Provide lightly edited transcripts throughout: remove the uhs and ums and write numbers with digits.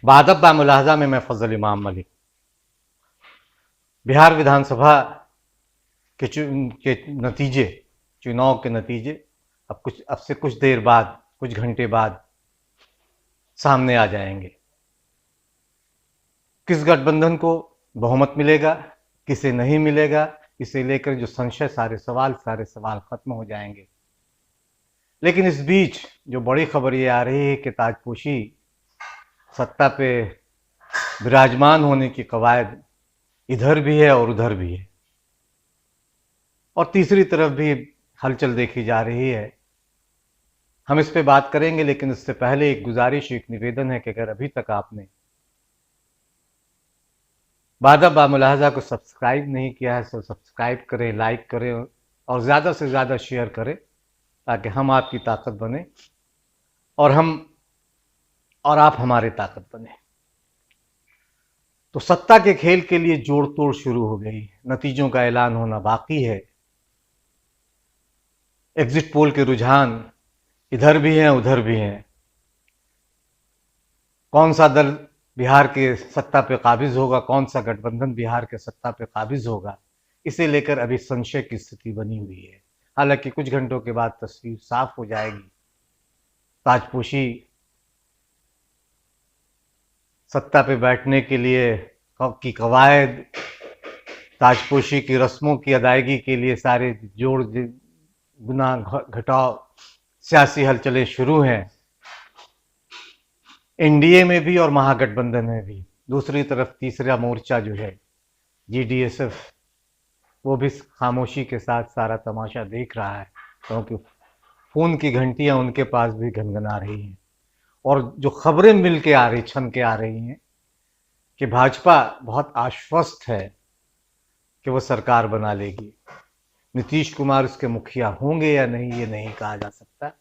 बादब बा मुलाहजा में मैं फजल इमाम मलिक। बिहार विधानसभा के नतीजे, चुनाव के नतीजे अब से कुछ देर बाद, कुछ घंटे बाद सामने आ जाएंगे। किस गठबंधन को बहुमत मिलेगा, किसे नहीं मिलेगा, इसे लेकर जो संशय, सारे सवाल खत्म हो जाएंगे। लेकिन इस बीच जो बड़ी खबर ये आ रही है कि ताजपोशी सत्ता पे विराजमान होने की कवायद इधर भी है और उधर भी है, और तीसरी तरफ भी हलचल देखी जा रही है। हम इस पे बात करेंगे, लेकिन इससे पहले एक गुजारिश, एक निवेदन है कि अगर अभी तक आपने बादब बा मुलाहजा को सब्सक्राइब नहीं किया है तो सब्सक्राइब करें, लाइक करें और ज़्यादा से ज़्यादा शेयर करें, ताकि हम आपकी ताकत बने और आप हमारे ताकत बने। तो सत्ता के खेल के लिए जोड़ तोड़ शुरू हो गई। नतीजों का ऐलान होना बाकी है। एग्जिट पोल के रुझान इधर भी हैं, उधर भी हैं। कौन सा दल बिहार के सत्ता पे काबिज होगा, कौन सा गठबंधन बिहार के सत्ता पे काबिज होगा, इसे लेकर अभी संशय की स्थिति बनी हुई है। हालांकि कुछ घंटों के बाद तस्वीर साफ हो जाएगी। ताजपोशी सत्ता पे बैठने के लिए की कवायद, ताजपोशी की रस्मों की अदायगी के लिए सारे जोड़ गुना घटाव सियासी हलचलें शुरू हैं, एनडीए में भी और महागठबंधन में भी। दूसरी तरफ तीसरा मोर्चा जो है जीडीएसएफ, वो भी खामोशी के साथ सारा तमाशा देख रहा है, क्योंकि खून की घंटियां उनके पास भी घनघना रही हैं। और जो खबरें मिल के आ रही, छन के आ रही हैं कि भाजपा बहुत आश्वस्त है कि वो सरकार बना लेगी। नीतीश कुमार उसके मुखिया होंगे या नहीं, ये नहीं कहा जा सकता,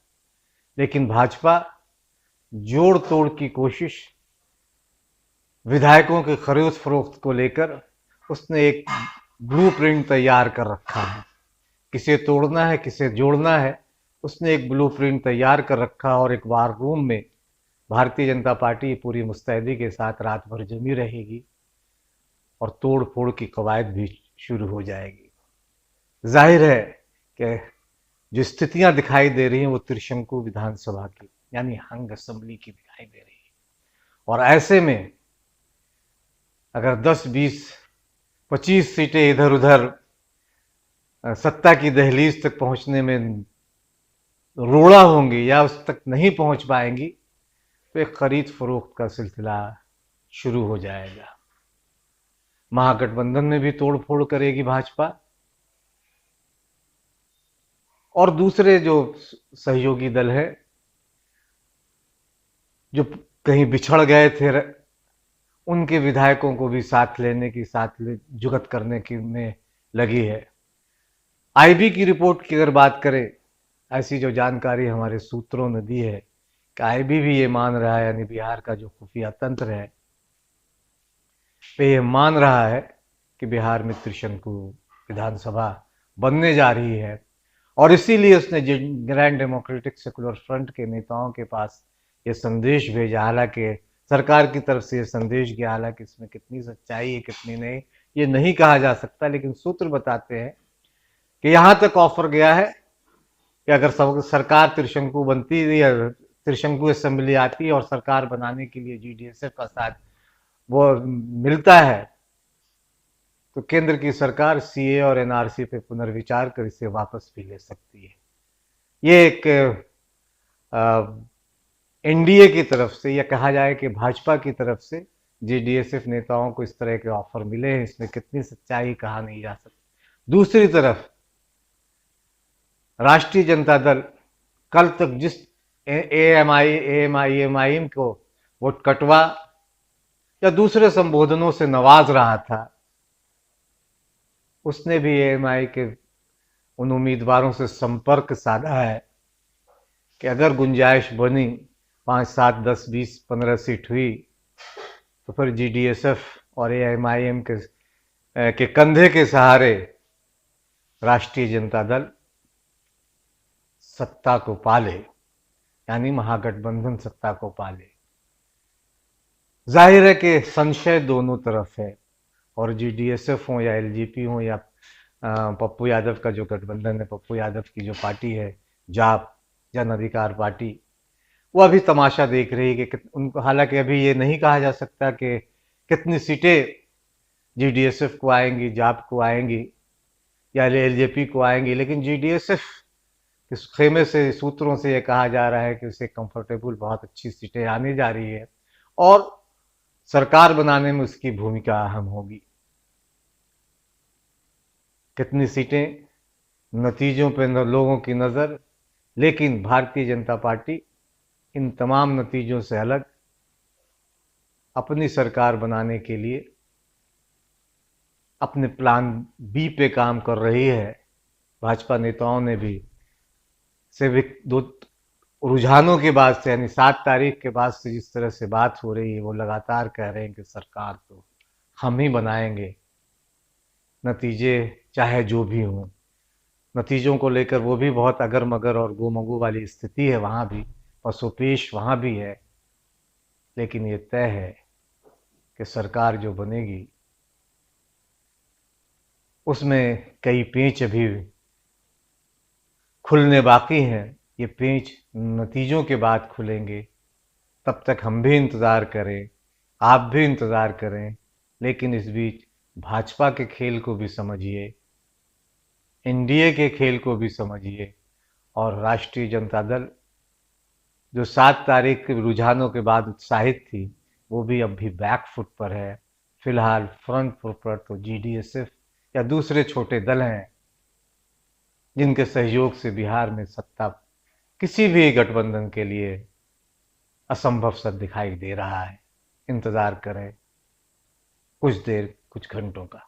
लेकिन भाजपा जोड़ तोड़ की कोशिश, विधायकों के खरीद फरोख्त को लेकर उसने एक ब्लूप्रिंट तैयार कर रखा है। किसे तोड़ना है, किसे जोड़ना है, उसने एक ब्लूप्रिंट तैयार कर रखा। और एक वार रूम में भारतीय जनता पार्टी पूरी मुस्तैदी के साथ रात भर जमी रहेगी और तोड़ फोड़ की कवायद भी शुरू हो जाएगी। जाहिर है कि जो स्थितियां दिखाई दे रही हैं वो त्रिशंकु विधानसभा की, यानी हंग असेंबली की दिखाई दे रही है। और ऐसे में अगर 10, 20, 25 सीटें इधर उधर सत्ता की दहलीज तक पहुंचने में रोड़ा होंगी या उस तक नहीं पहुंच पाएंगी, तो एक खरीद फरोख्त का सिलसिला शुरू हो जाएगा। महागठबंधन में भी तोड़ फोड़ करेगी भाजपा, और दूसरे जो सहयोगी दल है जो कहीं बिछड़ गए थे, उनके विधायकों को भी साथ लेने की, जुगत करने की में लगी है। आईबी की रिपोर्ट की अगर बात करें, ऐसी जो जानकारी हमारे सूत्रों ने दी है कि आईबी भी ये मान रहा है, यानी बिहार का जो खुफिया तंत्र है वे ये मान रहा है कि बिहार में त्रिशंकु विधानसभा बनने जा रही है। और इसीलिए उसने ग्रैंड डेमोक्रेटिक सेकुलर फ्रंट के नेताओं के पास ये संदेश भेजा। हालांकि सरकार की तरफ से ये संदेश गया, हालांकि इसमें कितनी सच्चाई है कितनी नहीं ये नहीं कहा जा सकता, लेकिन सूत्र बताते हैं कि यहां तक ऑफर गया है कि अगर सरकार त्रिशंकु बनती है, त्रिशंकु असेंबली आती है और सरकार बनाने के लिए जीडीएसएफ का साथ वो मिलता है, तो केंद्र की सरकार सीए और एनआरसी पे पुनर्विचार कर इसे वापस भी ले सकती है। ये एक एनडीए की तरफ से, या कहा जाए कि भाजपा की तरफ से जीडीएसएफ नेताओं को इस तरह के ऑफर मिले हैं। इसमें कितनी सच्चाई कहा नहीं जा सकती। दूसरी तरफ राष्ट्रीय जनता दल कल तक जिस एएमआईएम को वोट कटवा या दूसरे संबोधनों से नवाज रहा था, उसने भी एएमआई के उन उम्मीदवारों से संपर्क साधा है कि अगर गुंजाइश बनी, 5, 7, 10, 20, 15 सीट हुई, तो फिर जीडीएसएफ और एएमआईएम के कंधे के सहारे राष्ट्रीय जनता दल सत्ता को पाले, यानी महागठबंधन सत्ता को पाले। जाहिर है कि संशय दोनों तरफ है, और जीडीएसएफ हो या एलजेपी हो या पप्पू यादव का जो गठबंधन है, पप्पू यादव की जो पार्टी है, जाप जन अधिकार पार्टी, वो अभी तमाशा देख रही है कि उनको, हालांकि अभी ये नहीं कहा जा सकता कि कितनी सीटें जीडीएसएफ को आएंगी, जाप को आएंगी या एलजेपी को आएंगी, लेकिन जीडीएसएफ इस खेमे से, सूत्रों से ये कहा जा रहा है कि उसे कंफर्टेबल बहुत अच्छी सीटें आने जा रही है और सरकार बनाने में उसकी भूमिका अहम होगी। कितनी सीटें, नतीजों पे लोगों की नज़र, लेकिन भारतीय जनता पार्टी इन तमाम नतीजों से अलग अपनी सरकार बनाने के लिए अपने प्लान बी पे काम कर रही है। भाजपा नेताओं ने भी सिर्फ दो रुझानों के बाद से, यानी 7 तारीख के बाद से जिस तरह से बात हो रही है, वो लगातार कह रहे हैं कि सरकार तो हम ही बनाएंगे, नतीजे चाहे जो भी हों। नतीजों को लेकर वो भी बहुत अगर मगर और गोमगू वाली स्थिति है, वहाँ भी पसोपेश वहाँ भी है, लेकिन ये तय है कि सरकार जो बनेगी उसमें कई पेंच अभी खुलने बाकी हैं। ये पेंच नतीजों के बाद खुलेंगे, तब तक हम भी इंतज़ार करें, आप भी इंतज़ार करें, लेकिन इस बीच भाजपा के खेल को भी समझिए, एनडीए के खेल को भी समझिए, और राष्ट्रीय जनता दल जो 7 तारीख के रुझानों के बाद उत्साहित थी, वो भी अब भी बैक फुट पर है। फिलहाल फ्रंट फुट पर तो जीडीएसएफ या दूसरे छोटे दल हैं, जिनके सहयोग से बिहार में सत्ता किसी भी गठबंधन के लिए असंभव सा दिखाई दे रहा है। इंतजार करें कुछ देर, कुछ घंटों का।